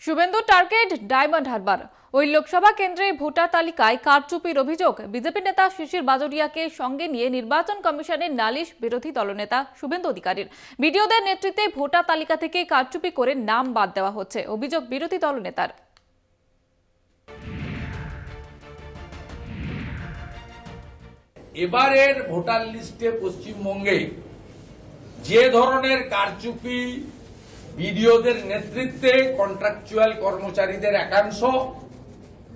Suvendu target diamond Harbour. ওই লোকসভা কেন্দ্রে voter তালিকায় কারচুপির অভিযোগ। বিজেপি নেতা শিশির বাজোরিয়াকে সঙ্গে নিয়ে নির্বাচন কমিশনের নালিশ বিরোধী দলনেতা শুভেন্দু অধিকারীর। বিডিওদের নেতৃত্বে ভোটার তালিকা থেকে কারচুপি করে নাম বাদ দেওয়া হচ্ছে, অভিযোগ বিরোধী দলনেতার। এবারের ভোটার লিস্টে পশ্চিমবঙ্গে যে ধরনের কারচুপি বিডিওদের নেতৃত্বে কন্ট্রাকচুয়াল কর্মচারীদের একাংশ,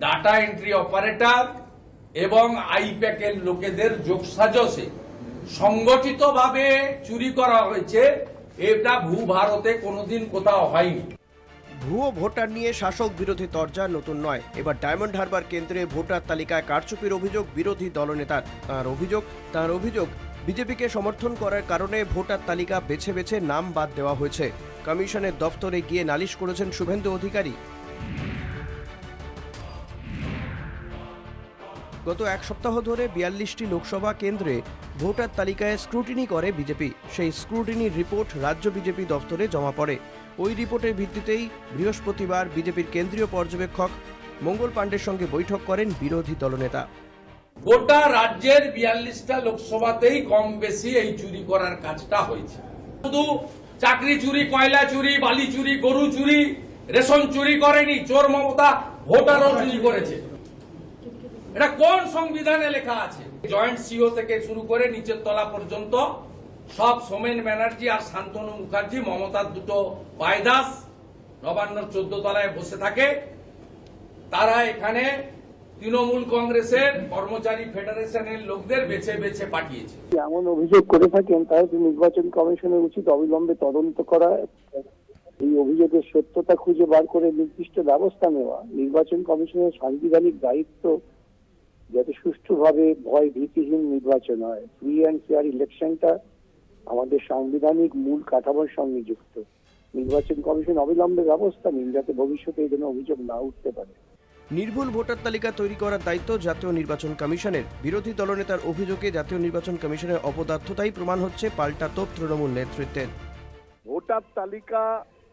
ডাটা এন্ট্রি অপারেটর এবং আইপ্যাকের লোকেদের যোগসাজশে সংগঠিতভাবে চুরি করা হয়েছে, এটা ভারতে কোনোদিন কোথাও হয়নি। ভুয়ো ভোটার নিয়ে শাসক বিরোধী তরজা নতুন নয়। এবার ডায়মন্ড হারবার কেন্দ্রে ভোটার তালিকায় কারচুপির অভিযোগ বিরোধী দলনেতার। তার অভিযোগ বিজেপিকে সমর্থন করার কারণে ভোটার তালিকা বেছে বেছে নাম বাদ দেওয়া হয়েছে। কমিশনের দপ্তরে গিয়ে নালিশ করেছেন শুভেন্দু অধিকারী। গত এক সপ্তাহ ধরে 42টি লোকসভা কেন্দ্রে ভোটার তালিকায় স্ক্রুটিনি করে বিজেপি। সেই স্ক্রুটিনির রিপোর্ট রাজ্য বিজেপি দপ্তরে জমা পড়ে। ওই রিপোর্টের ভিত্তিতেই বৃহস্পতিবার বিজেপির কেন্দ্রীয় পর্যবেক্ষক মঙ্গল পাণ্ডের সঙ্গে বৈঠক করেন বিরোধী দলনেতা। গোটা রাজ্যের 42টা লোকসভাতেই কম বেশি এই চুরি করার কাজটা হয়েছে। শুধু চাকরি চুরি, কয়লা চুরি, বালি চুরি, গরু চুরি, রেশন চুরি করেনি, চোর মমতা ভোটারও চুরি করেছে। এটা কোন সংবিধানে লেখা আছে? জয়েন্ট সিও থেকে শুরু করে নিচের তলা পর্যন্ত সব সোমেন ব্যানার্জি আর শান্তনু মুখার্জি, মমতার দুটো পায়দাস, নবান্নর 14 তলায় বসে থাকে। তারা এখানে তৃণমূল কংগ্রেসের কর্মচারী ফেডারেশনের লোকদের বেছে বেছে পাঠিয়েছে। এমন অভিযোগ করে থাকেন তাহলে নির্বাচন কমিশনের উচিত অবিলম্বে তদন্ত করা, এই অভিযোগের সত্যতা খুঁজে বার করে নির্দিষ্ট ব্যবস্থা নেওয়া। নির্বাচন কমিশনের সাংবিধানিক দায়িত্ব যাতে সুষ্ঠুভাবে ভয় ভীতিহীন নির্বাচন হয়। ফ্রি অ্যান্ড ফেয়ার ইলেকশনটা আমাদের সাংবিধানিক মূল কাঠামোর সঙ্গে যুক্ত। নির্বাচন কমিশন অবিলম্বে ব্যবস্থা নিন যাতে ভবিষ্যতে এই ধরনের অভিযোগ না উঠতে পারে। নির্ভুল ভোটার তালিকা তৈরি করার দায়িত্ব জাতীয় নির্বাচন কমিশনের। বিরোধী দলনেতার অভিযোগে জাতীয় নির্বাচন কমিশনের অপদার্থতাই প্রমাণ হচ্ছে পাল্টা তোপ তৃণমূল নেতৃত্বের। ভোটার তালিকা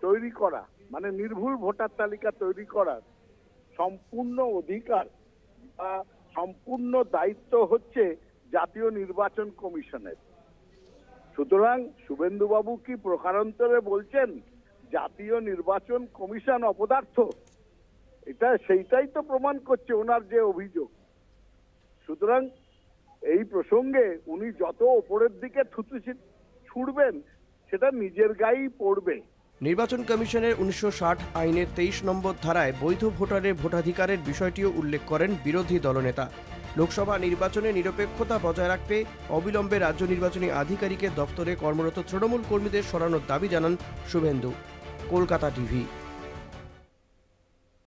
তৈরি করা মানে নির্ভুল ভোটার তালিকা তৈরি করার সম্পূর্ণ অধিকার বা সম্পূর্ণ দায়িত্ব হচ্ছে জাতীয় নির্বাচন কমিশনের। সুতরাং শুভেন্দুবাবু কি প্রকারান্তরে বলছেন জাতীয় নির্বাচন কমিশন অপদার্থ? সেইটাই তো প্রমাণ করছে ওনার যে অভিযোগ। সুতরাং এই প্রসঙ্গে উনি যত ওপরের দিকে থুতু ছুড়বেন সেটা নিজের গায়েই পড়বে। নির্বাচন কমিশনের 1960 আইনের 23 নম্বর ধারায় বৈধ ভোটারের ভোটাধিকারের বিষয়টিও উল্লেখ করেন বিরোধী দলনেতা। লোকসভা নির্বাচনে নিরপেক্ষতা বজায় রাখতে অবিলম্বে রাজ্য নির্বাচনী আধিকারিকের দপ্তরে কর্মরত তৃণমূল কর্মীদের সরানোর দাবি জানান শুভেন্দু। কলকাতা টিভি।